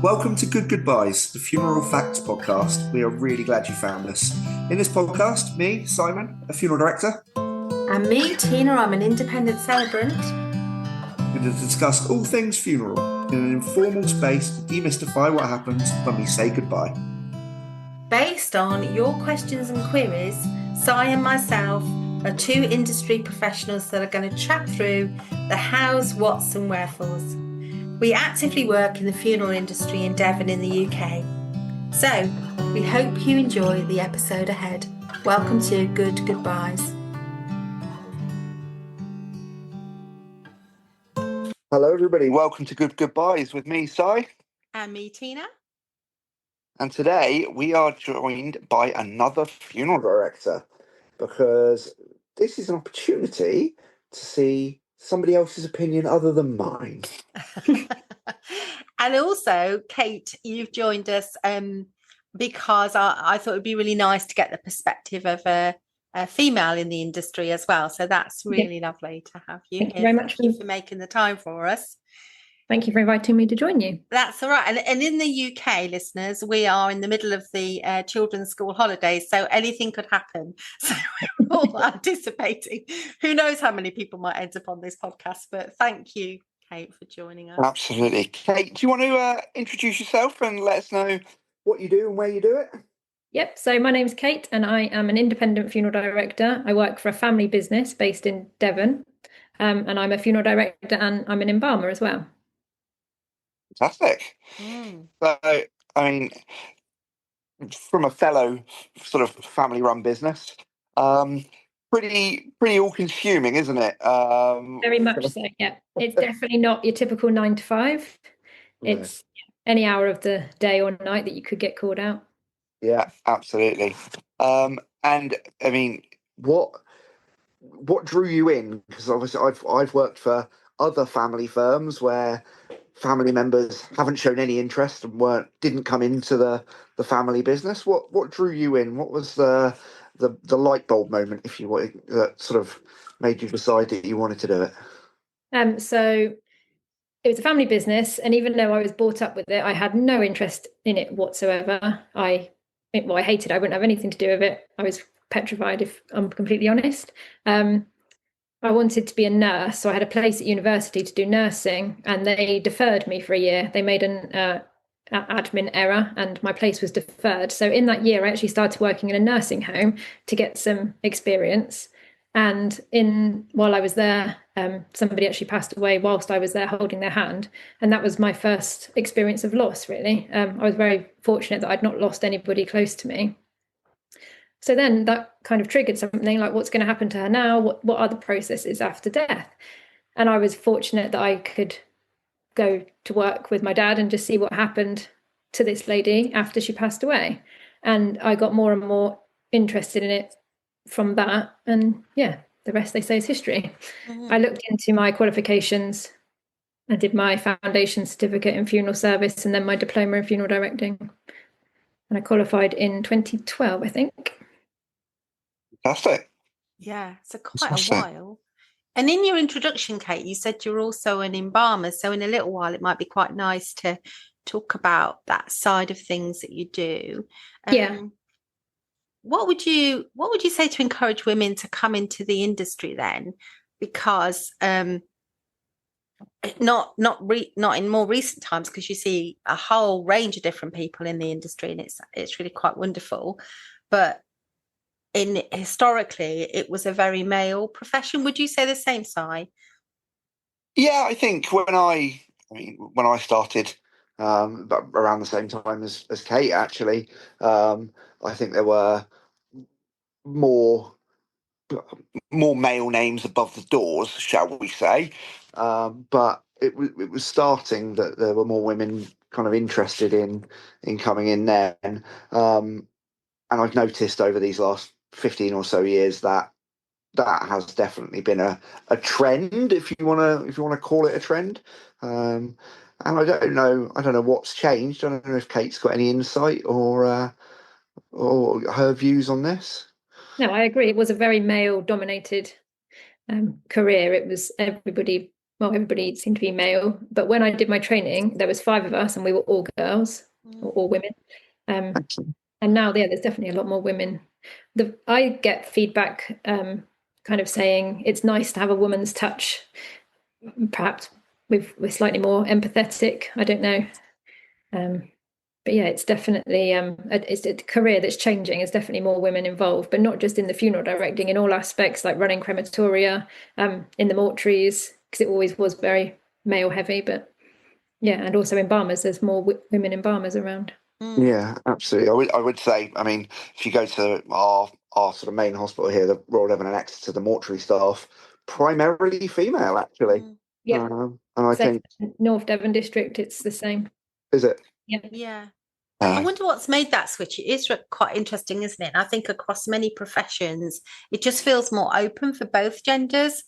Welcome to Good Goodbyes, the Funeral Facts podcast. We are really glad you found us. In this podcast, me, Simon, a funeral director, and me, Tina, I'm an independent celebrant. We're going to discuss all things funeral in an informal space to demystify what happens when we say goodbye. Based on your questions and queries, Si and myself are two industry professionals that are going to chat through the hows, whats and wherefores. We actively work in the funeral industry in Devon in the UK. So, we hope you enjoy the episode ahead. Welcome to Good Goodbyes. Hello everybody, welcome to Good Goodbyes with me, Si. And me, Tina. And today we are joined by another funeral director because this is an opportunity to see somebody else's opinion other than mine. And also, Kate, you've joined us because I thought it'd be really nice to get the perspective of a female in the industry as well. So that's really lovely to have you Thank here. you very much Thank you for making the time for us. Thank you for inviting me to join you. That's all right. And in the UK, listeners, we are in the middle of the children's school holidays, so anything could happen. So we're all anticipating. Who knows how many people might end up on this podcast, but thank you, Kate, for joining us. Absolutely. Kate, do you want to introduce yourself and let us know what you do and where you do it? Yep, so my name's Kate and I am an independent funeral director. I work for a family business based in Devon, and I'm a funeral director and I'm an embalmer as well. Fantastic. So, I mean, from a fellow sort of family-run business, pretty all-consuming, isn't it? Very much so, yeah. It's definitely not your typical 9 to 5. It's any hour of the day or night that you could get called out. Yeah, absolutely. And I mean, what drew you in? Because obviously I've worked for other family firms where family members haven't shown any interest and didn't come into the family business. What drew you in? What was the light bulb moment, if you will, that sort of made you decide that you wanted to do it? So it was a family business, and even though I was brought up with it, I had no interest in it whatsoever. I hated it. I wouldn't have anything to do with it. I was petrified, if I'm completely honest. I wanted to be a nurse, so I had a place at university to do nursing, and they deferred me for a year. They made an admin error, and my place was deferred. So in that year, I actually started working in a nursing home to get some experience. And while I was there, somebody actually passed away whilst I was there holding their hand. And that was my first experience of loss, really. I was very fortunate that I'd not lost anybody close to me. So then that kind of triggered something like, what's going to happen to her now? What are the processes after death? And I was fortunate that I could go to work with my dad and just see what happened to this lady after she passed away. And I got more and more interested in it from that. And yeah, the rest they say is history. I looked into my qualifications. I did my foundation certificate in funeral service and then my diploma in funeral directing. And I qualified in 2012, I think. Fantastic. Yeah, so quite a while. And in your introduction, Kate, you said you're also an embalmer. So in a little while, it might be quite nice to talk about that side of things that you do. What would you say to encourage women to come into the industry then? Because not in more recent times, because you see a whole range of different people in the industry, and it's really quite wonderful. But historically, it was a very male profession. Would you say the same, Si? Yeah, I think when I started, but around the same time as Kate, actually, I think there were more male names above the doors, shall we say? But it was starting that there were more women kind of interested in coming in then, and I've noticed over these last 15 or so years that has definitely been a trend, if you want to call it a trend. And I don't know what's changed. I don't know if Kate's got any insight or her views on this. No, I agree. It was a very male-dominated career. It was everybody well, everybody seemed to be male. But when I did my training, there was 5 of us, and we were all girls or all women. And now, yeah, there's definitely a lot more women. I get feedback, kind of saying it's nice to have a woman's touch. Perhaps we're slightly more empathetic. I don't know. But yeah, it's definitely it's a career that's changing. There's definitely more women involved, but not just in the funeral directing, in all aspects, like running crematoria, in the mortuaries, because it always was very male heavy. But yeah, and also embalmers, there's more women embalmers around. Yeah, absolutely. I would say, I mean, if you go to our sort of main hospital here, the Royal Devon and Exeter, the mortuary staff, primarily female, actually. Yeah, and I think, North Devon district, it's the same. is it? Yeah. I wonder what's made that switch. It is quite interesting, isn't it? And I think across many professions, it just feels more open for both genders,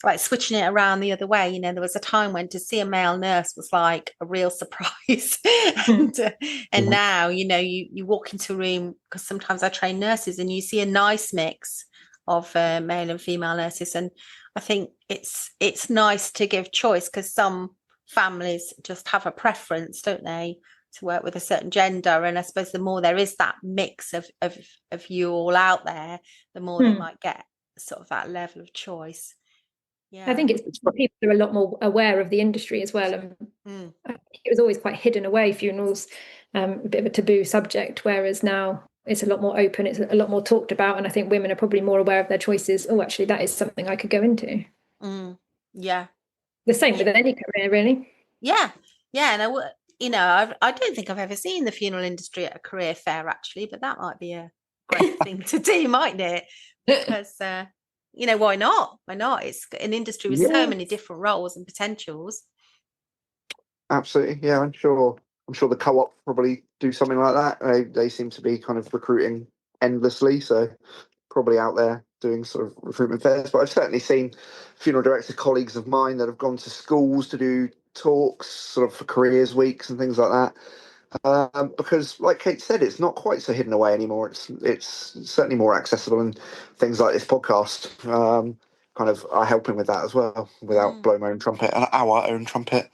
like switching it around the other way. You know, there was a time when to see a male nurse was like a real surprise. And now, you know, you walk into a room, because sometimes I train nurses, and you see a nice mix of male and female nurses. And I think it's nice to give choice, because some families just have a preference, don't they, to work with a certain gender. And I suppose the more there is that mix of you all out there, the more they might get sort of that level of choice. Yeah, I think it's people are a lot more aware of the industry as well, and it was always quite hidden away, funerals, a bit of a taboo subject, whereas now it's a lot more open, it's a lot more talked about, and I think women are probably more aware of their choices. Oh, actually, that is something I could go into. Yeah, the same with any career, really. Yeah, and I don't think I've ever seen the funeral industry at a career fair, actually, but that might be a great thing to do, mightn't it? Because why not? It's an industry with so many different roles and potentials. Absolutely, yeah. I'm sure the co-op probably do something like that. They seem to be kind of recruiting endlessly, so probably out there doing sort of recruitment fairs. But I've certainly seen funeral director colleagues of mine that have gone to schools to do talks, sort of for careers weeks and things like that. Because, like Kate said, it's not quite so hidden away anymore. It's certainly more accessible, and things like this podcast kind of are helping with that as well, without blowing my own trumpet and our own trumpet.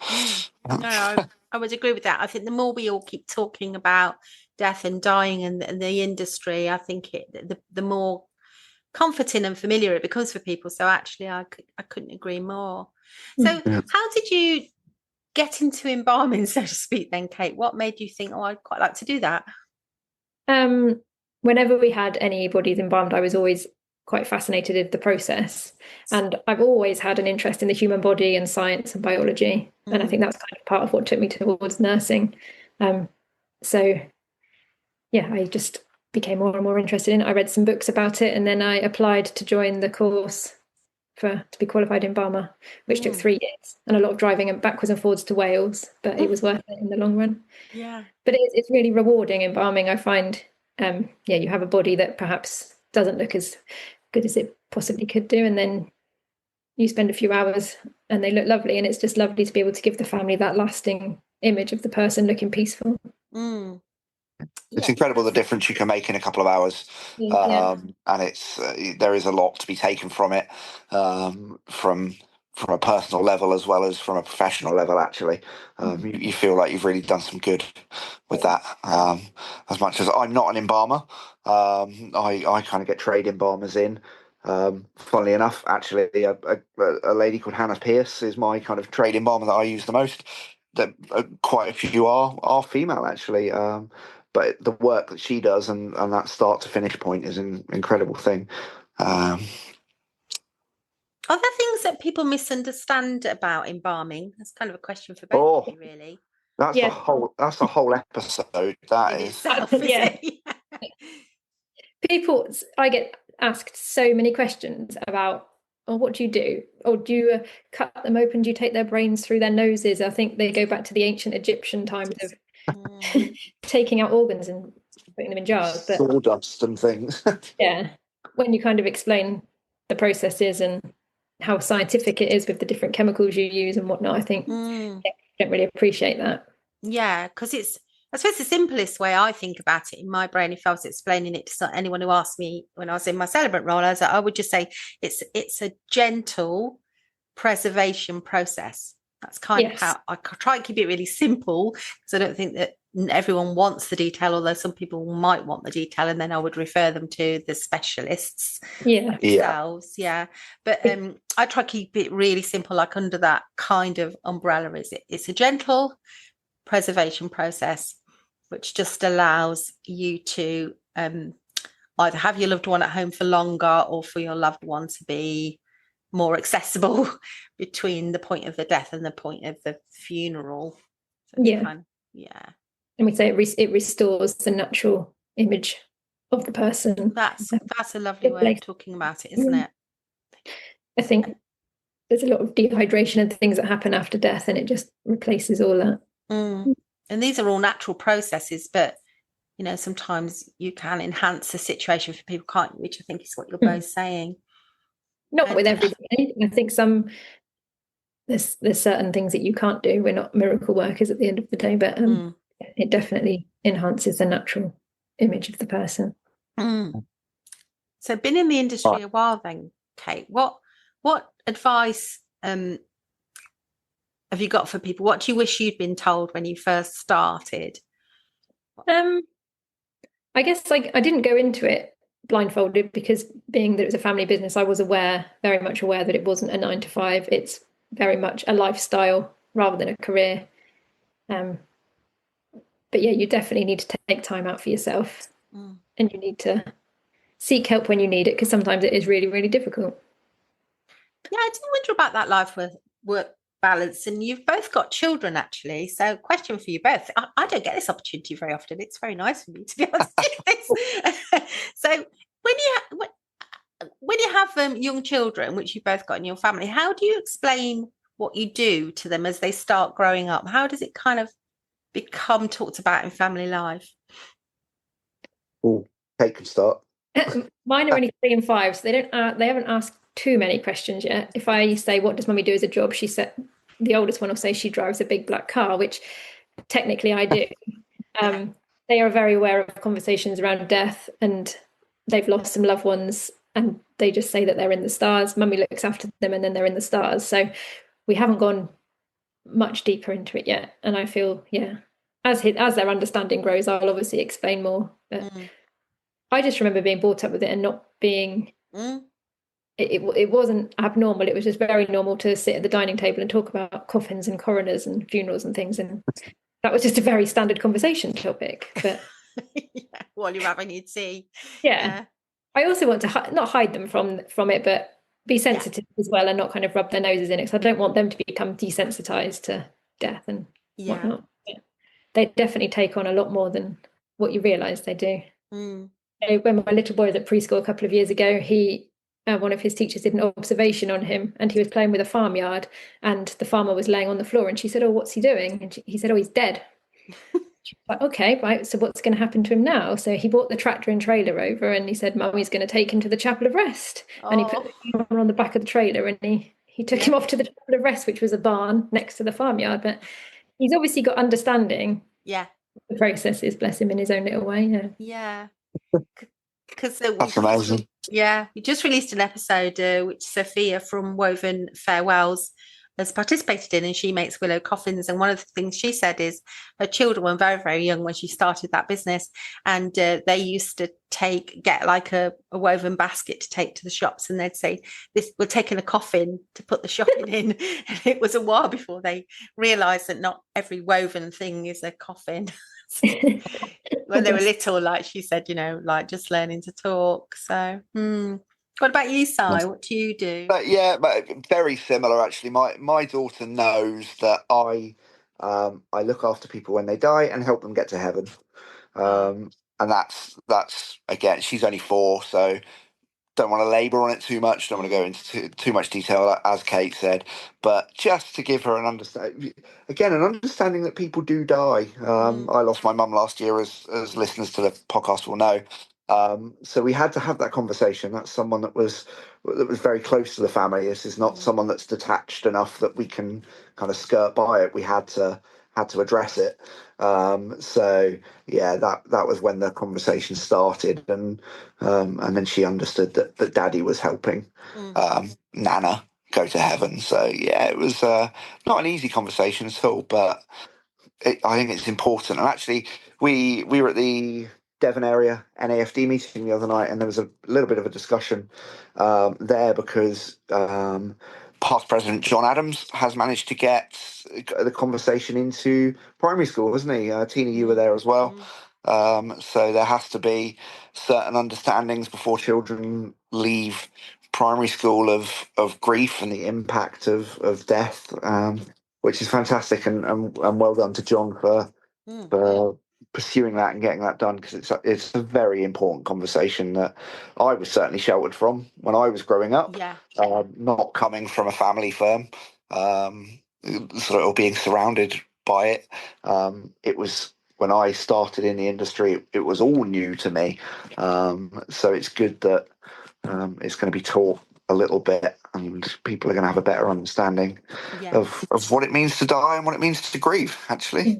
No, I would agree with that. I think the more we all keep talking about death and dying and the industry, I think the more comforting and familiar it becomes for people. So actually, I couldn't agree more. So how did you get into embalming, so to speak, then, Kate? What made you think, I'd quite like to do that? Whenever we had anybody embalmed, I was always quite fascinated with the process, and I've always had an interest in the human body and science and biology, and I think that's kind of part of what took me towards nursing. So yeah, I just became more and more interested in it. I read some books about it, and then I applied to join the course to be qualified embalmer, which took 3 years and a lot of driving and backwards and forwards to Wales, but it was worth it in the long run. Yeah, but it's really rewarding embalming. I find you have a body that perhaps doesn't look as good as it possibly could do, and then you spend a few hours and they look lovely, and it's just lovely to be able to give the family that lasting image of the person looking peaceful. It's incredible the difference you can make in a couple of hours, and it's there is a lot to be taken from it, from a personal level as well as from a professional level. Actually, you feel like you've really done some good with that. As much as I'm not an embalmer, I kind of get trade embalmers in. Funnily enough, actually, a lady called Hannah Pierce is my kind of trade embalmer that I use the most. That quite a few are female, actually. But the work that she does and that start to finish point is an incredible thing. Are there things that people misunderstand about embalming? That's kind of a question for both of you, really. That's a whole episode. That is itself, I get asked so many questions about, what do you do? Or do you cut them open? Do you take their brains through their noses? I think they go back to the ancient Egyptian times of taking out organs and putting them in jars. But sawdust and things. When you kind of explain the processes and how scientific it is with the different chemicals you use and whatnot, I think I don't really appreciate that. Yeah, because I suppose the simplest way I think about it in my brain, if I was explaining it to anyone who asked me when I was in my Celebrant role, I would just say it's a gentle preservation process. That's kind of how I try and keep it really simple, because I don't think that everyone wants the detail, although some people might want the detail, and then I would refer them to the specialists themselves. But I try to keep it really simple, like under that kind of umbrella. It's a gentle preservation process which just allows you to either have your loved one at home for longer, or for your loved one to be more accessible between the point of the death and the point of the funeral. So and we say it restores the natural image of the person. That's a lovely way of talking about it, isn't it? I think there's a lot of dehydration and things that happen after death, and it just replaces all that. And these are all natural processes, but you know, sometimes you can enhance the situation for people, can't you? Which I think is what you're both saying. Not with everybody. I think there's certain things that you can't do. We're not miracle workers at the end of the day, but it definitely enhances the natural image of the person. So been in the industry a while then, Kate. What advice have you got for people? What do you wish you'd been told when you first started? I guess I didn't go into it blindfolded, because being that it was a family business, I was very much aware that it wasn't a 9 to 5. It's very much a lifestyle rather than a career. But yeah, you definitely need to take time out for yourself, and you need to seek help when you need it, because sometimes it is really, really difficult. Yeah, I do wonder about that life work balance, and you've both got children, actually. So question for you both. I don't get this opportunity very often. It's very nice for me, to be honest. So when you have young children, which you've both got in your family, how do you explain what you do to them as they start growing up? How does it kind of become talked about in family life? Oh, Kate can start. Mine are only 3 and 5, so they haven't asked too many questions yet. If I say, what does mummy do as a job, she said, the oldest one will say she drives a big black car, which technically I do. They are very aware of conversations around death, and they've lost some loved ones, and they just say that they're in the stars. Mummy looks after them, and then they're in the stars. So we haven't gone much deeper into it yet. And I feel, as their understanding grows, I'll obviously explain more. But I just remember being brought up with it and not being... It wasn't abnormal. It was just very normal to sit at the dining table and talk about coffins and coroners and funerals and things, and that was just a very standard conversation topic. But while you're having your tea, I also want to not hide them from it, but be sensitive as well, and not kind of rub their noses in it, because I don't want them to become desensitized to death and whatnot. But they definitely take on a lot more than what you realize they do. So when my little boy was at preschool a couple of years ago, one of his teachers did an observation on him, and he was playing with a farmyard, and the farmer was laying on the floor, and she said, "Oh, what's he doing?" And he said, "Oh, he's dead." She was like, "Okay, right, so what's going to happen to him now?" So he brought the tractor and trailer over, and he said, "Mummy's going to take him to the chapel of rest." And he put the farmer on the back of the trailer, and he took him off to the chapel of rest, which was a barn next to the farmyard. But he's obviously got understanding. The processes, bless him, in his own little way. Because that's amazing. We just released an episode which Sophia from Woven Farewells has participated in, and she makes willow coffins. And one of the things she said is her children were very, very young when she started that business, and they used to get like a woven basket to take to the shops, and they'd say, we're taking a coffin to put the shopping in. And it was a while before they realised that not every woven thing is a coffin. When they were little, like she said, like just learning to talk. So what about you, Si? What do you do? But very similar actually. My daughter knows that I look after people when they die and help them get to heaven. And that's again, she's only 4, so don't want to labour on it too much. Don't want to go into too much detail, as Kate said, but just to give her an understanding that people do die. I lost my mum last year, as listeners to the podcast will know. So we had to have that conversation. That's someone that was very close to the family. This is not someone that's detached enough that we can kind of skirt by it. We had to address it. So that was when the conversation started, and then she understood that Daddy was helping Nana go to heaven. So yeah, it was not an easy conversation at all, but I think it's important. And actually, we were at the Devon area NAFD meeting the other night, and there was a little bit of a discussion there because past President John Adams has managed to get the conversation into primary school, hasn't he? Tina, you were there as well. So there has to be certain understandings before children leave primary school of grief and the impact of death, which is fantastic, and well done to John for pursuing that and getting that done, because it's a very important conversation that I was certainly sheltered from when I was growing up. Not coming from a family firm, sort of being surrounded by it. It was when I started in the industry, it was all new to me. So it's good that it's going to be taught a little bit, and people are going to have a better understanding of what it means to die and what it means to grieve, actually.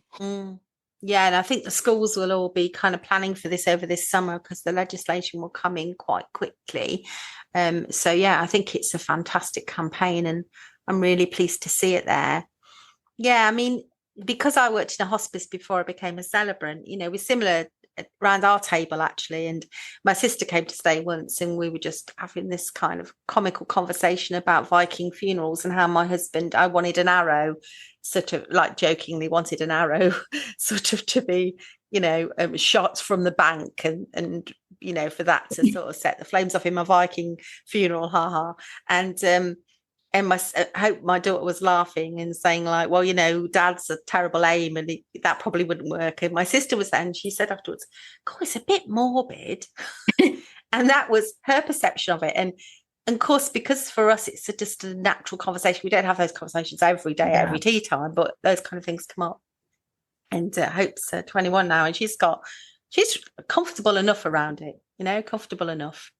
Yeah, and I think the schools will all be kind of planning for this over this summer, because the legislation will come in quite quickly. So yeah, I think it's a fantastic campaign, and I'm really pleased to see it there. Yeah, I mean, because I worked in a hospice before I became a celebrant, we're similar around our table, actually. And my sister came to stay once, and we were just having this kind of comical conversation about Viking funerals and how my husband, I wanted an arrow, sort of like jokingly wanted an arrow sort of to be, shot from the bank, and for that to sort of set the flames off in my Viking funeral, haha. And I hope my daughter was laughing and saying, like, well, Dad's a terrible aim, and that probably wouldn't work. And my sister was there, and she said afterwards, God, it's a bit morbid. And that was her perception of it. And of course, because for us, it's just a natural conversation. We don't have those conversations every day, every tea time, but those kind of things come up. And Hope's 21 now, and she's comfortable enough around it, comfortable enough.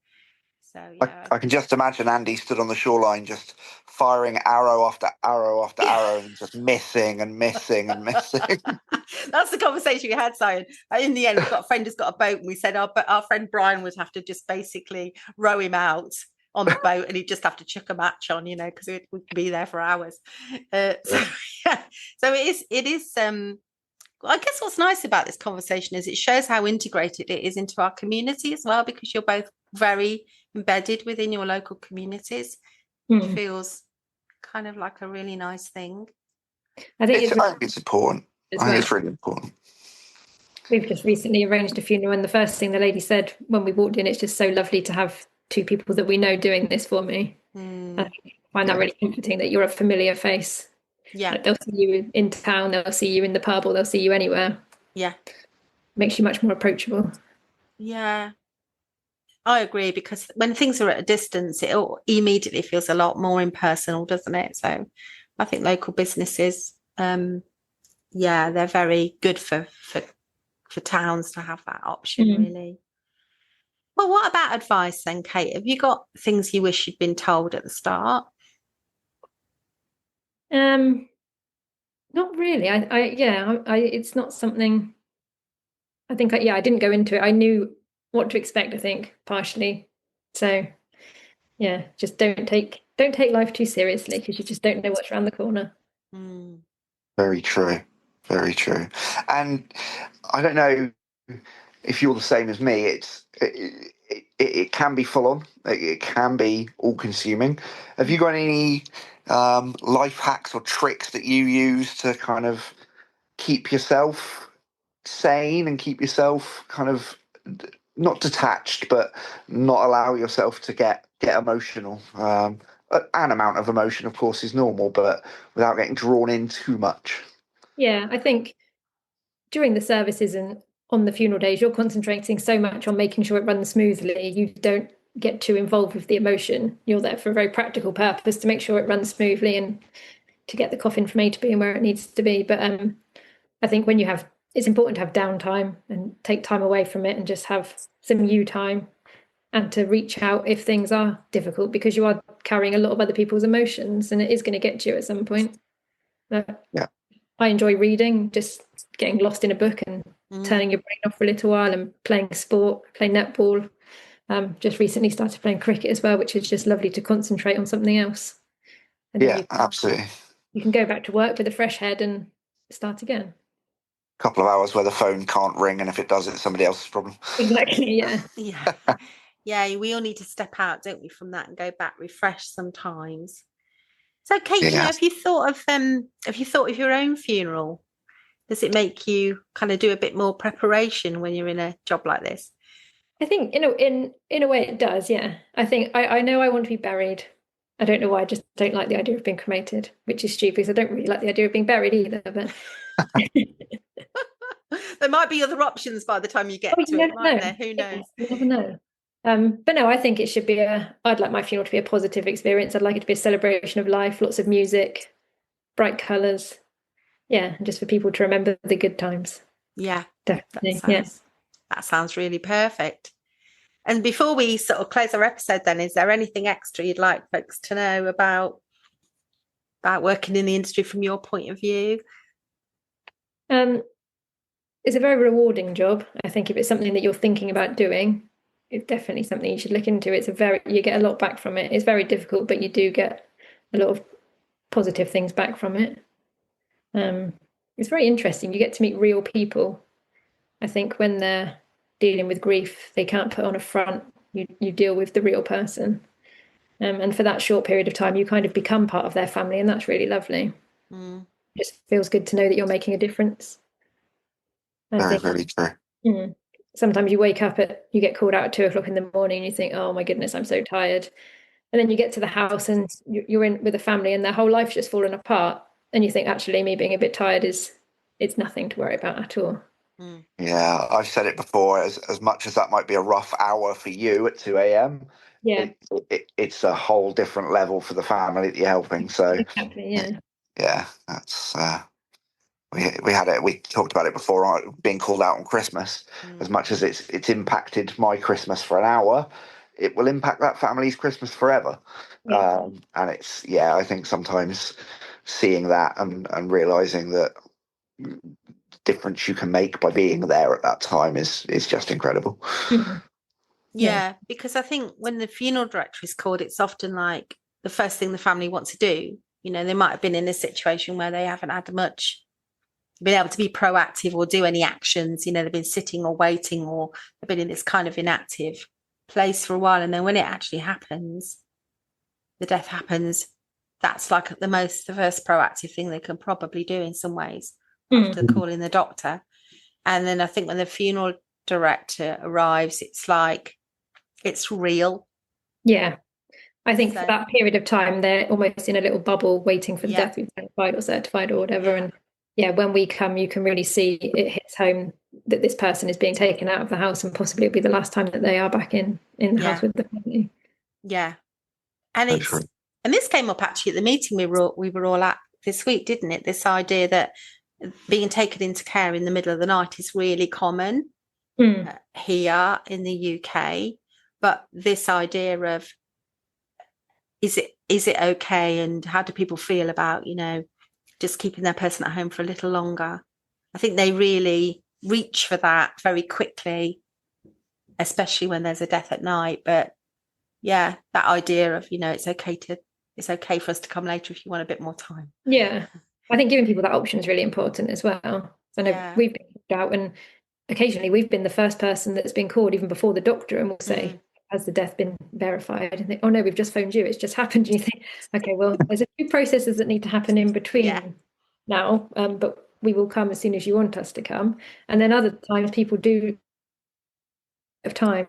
So, yeah. I can just imagine Andy stood on the shoreline just firing arrow after arrow after arrow and just missing and missing and missing. That's the conversation we had, Simon. In the end, we've got a friend who's got a boat, and we said our friend Brian would have to just basically row him out on the boat, and he'd just have to chuck a match on, because we could be there for hours. So it is. I guess what's nice about this conversation is it shows how integrated it is into our community as well, because you're both very embedded within your local communities. It feels kind of like a really nice thing. I think it's important. I think it's really important. We've just recently arranged a funeral, and the first thing the lady said when we walked in, it's just so lovely to have two people that we know doing this for me. I find that really comforting, that you're a familiar face. Yeah, like, they'll see you in town, they'll see you in the pub, or they'll see you anywhere. Yeah, makes you much more approachable. Yeah, I agree, because when things are at a distance, it immediately feels a lot more impersonal, doesn't it? So I think local businesses, they're very good for towns to have that option, really. Well, what about advice then, Kate? Have you got things you wish you'd been told at the start? Not really. It's not something. I think I didn't go into it. I knew what to expect, I think, partially. So yeah, just don't take life too seriously, because you just don't know what's around the corner. Very true. Very true. And I don't know if you're the same as me. It can be full on. It can be all consuming. Have you got any life hacks or tricks that you use to kind of keep yourself sane and keep yourself kind of not detached, but not allow yourself to get emotional? An amount of emotion, of course, is normal, but without getting drawn in too much. Yeah, I think during the services and on the funeral days, you're concentrating so much on making sure it runs smoothly. You don't get too involved with the emotion. You're there for a very practical purpose, to make sure it runs smoothly and to get the coffin from A to B and where it needs to be. But I think it's important to have downtime and take time away from it, and just have some you time, and to reach out if things are difficult, because you are carrying a lot of other people's emotions, and it is going to get to you at some point. I enjoy reading, just getting lost in a book and turning your brain off for a little while, and playing sport, playing netball. Just recently started playing cricket as well, which is just lovely to concentrate on something else. And then absolutely. you can go back to work with a fresh head and start again. Couple of hours where the phone can't ring, and if it does, it's somebody else's problem. Exactly. Yeah. Yeah. We all need to step out, don't we, from that and go back refreshed sometimes. So, Kate, have you thought of your own funeral? Does it make you kind of do a bit more preparation when you're in a job like this? I think in a way it does. Yeah. I think I know I want to be buried. I don't know why. I just don't like the idea of being cremated, which is stupid because I don't really like the idea of being buried either. But there might be other options by the time you get to it, might there? Who knows? You never know. But no, I think it should be I'd like my funeral to be a positive experience. I'd like it to be a celebration of life, lots of music, bright colours. Yeah, and just for people to remember the good times. Yeah, definitely. That sounds really perfect. And before we sort of close our episode, then, is there anything extra you'd like folks to know about working in the industry from your point of view? It's a very rewarding job. I think if it's something that you're thinking about doing, it's definitely something you should look into. You get a lot back from it. It's very difficult, but you do get a lot of positive things back from it. It's very interesting. You get to meet real people. I think when they're dealing with grief, they can't put on a front. You deal with the real person. And for that short period of time, you kind of become part of their family, and that's really lovely. It just feels good to know that you're making a difference. Very true. Sometimes you wake up you get called out at 2:00 in the morning and you think, oh my goodness, I'm so tired. And then you get to the house and you're in with a family and their whole life's just fallen apart. And you think, actually, me being a bit tired it's nothing to worry about at all. Yeah, I've said it before, as much as that might be a rough hour for you at 2 a.m. Yeah. It's a whole different level for the family that you're helping. So exactly, yeah, that's we had it. We talked about it before. Being called out on Christmas, as much as it's impacted my Christmas for an hour, it will impact that family's Christmas forever. And it's I think sometimes seeing that and realizing that difference you can make by being there at that time is just incredible. Yeah, because I think when the funeral director is called, it's often like the first thing the family wants to do. You know, they might have been in a situation where they haven't had much been able to be proactive or do any actions. You know, they've been sitting or waiting, or they've been in this kind of inactive place for a while. And then when it actually happens, the death happens, that's like the first proactive thing they can probably do in some ways after calling the doctor. And then I think when the funeral director arrives, it's like, it's real. Yeah. I think for that period of time, they're almost in a little bubble waiting for the death to be verified or certified or whatever. And when we come, you can really see it hits home that this person is being taken out of the house and possibly it'll be the last time that they are back in the house with the family. Yeah. And and this came up actually at the meeting we were all at this week, didn't it? This idea that being taken into care in the middle of the night is really common here in the UK. But this idea of is it okay, and how do people feel about, you know, just keeping their person at home for a little longer? I think they really reach for that very quickly, especially when there's a death at night. But yeah, that idea of, you know, it's okay for us to come later if you want a bit more time. Yeah, I think giving people that option is really important as well. I know we've been called out, and occasionally we've been the first person that's been called even before the doctor, and we'll say, has the death been verified? And think, oh no, we've just phoned you, it's just happened. And you think, okay, well, there's a few processes that need to happen in between now, but we will come as soon as you want us to come. And then other times people do have time,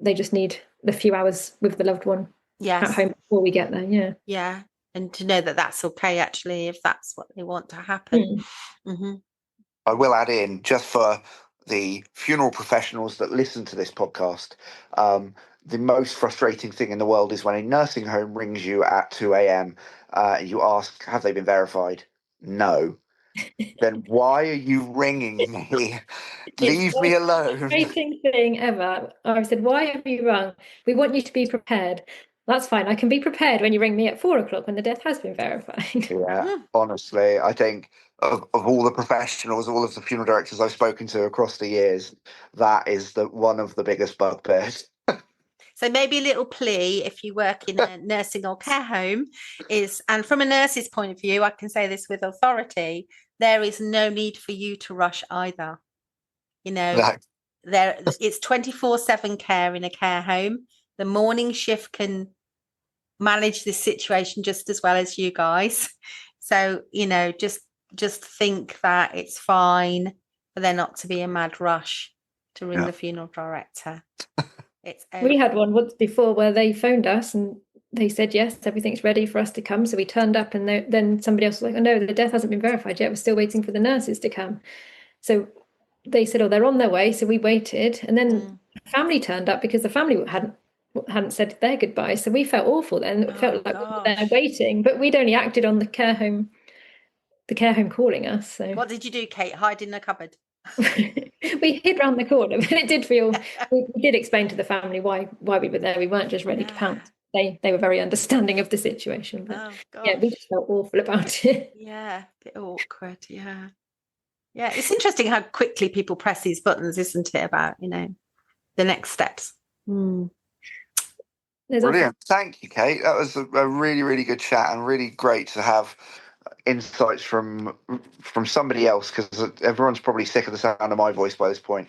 they just need the few hours with the loved one at home before we get there. Yeah, and to know that that's okay, actually, if that's what they want to happen. I will add in, just for the funeral professionals that listen to this podcast, the most frustrating thing in the world is when a nursing home rings you at 2 a.m. You ask, have they been verified? No. Then why are you ringing me? Leave me alone. Frustrating thing ever. I said, why have you rung? We want you to be prepared. That's fine. I can be prepared when you ring me at 4:00 when the death has been verified. Yeah, honestly, I think of all the professionals, all of the funeral directors I've spoken to across the years, that is one of the biggest bugbears. So maybe a little plea if you work in a nursing or care home is, and from a nurse's point of view, I can say this with authority, there is no need for you to rush either. You know, No. it's 24/7 care in a care home. The morning shift can manage this situation just as well as you guys. So, you know, just think that it's fine for there not to be a mad rush to ring the funeral director. We had one once before where they phoned us and they said, yes, everything's ready for us to come. So we turned up, and then somebody else was like, oh no, the death hasn't been verified yet. We're still waiting for the nurses to come. So they said, oh, they're on their way. So we waited, and then the family turned up because the family hadn't said their goodbye. So we felt awful then. It felt like we were there waiting, but we'd only acted on the care home calling us. So what did you do, Kate? Hide in the cupboard? We hid round the corner, but it did feel. We did explain to the family why we were there. We weren't just ready to pounce. They were very understanding of the situation. But yeah, we just felt awful about it. Yeah, a bit awkward. Yeah. It's interesting how quickly people press these buttons, isn't it? About the next steps. Brilliant. Thank you, Kate. That was a really, really good chat, and really great to have insights from somebody else, because everyone's probably sick of the sound of my voice by this point.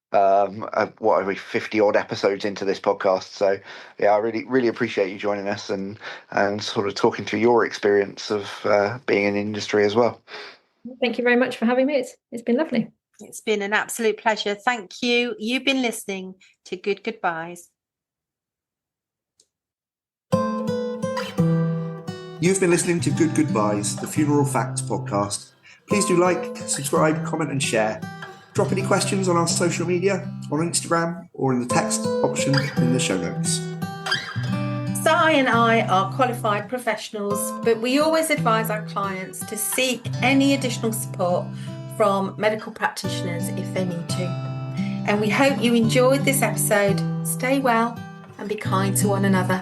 What are we, 50 odd episodes into this podcast? So yeah, I really, really appreciate you joining us and sort of talking through your experience of being in the industry as well. Thank you very much for having me. It's been lovely. It's been an absolute pleasure. Thank you. You've been listening to Good Goodbyes. You've been listening to Good Goodbyes, the Funeral Facts podcast. Please do like, subscribe, comment and share. Drop any questions on our social media, on Instagram, or in the text option in the show notes. Si and I are qualified professionals, but we always advise our clients to seek any additional support from medical practitioners if they need to. And we hope you enjoyed this episode. Stay well and be kind to one another.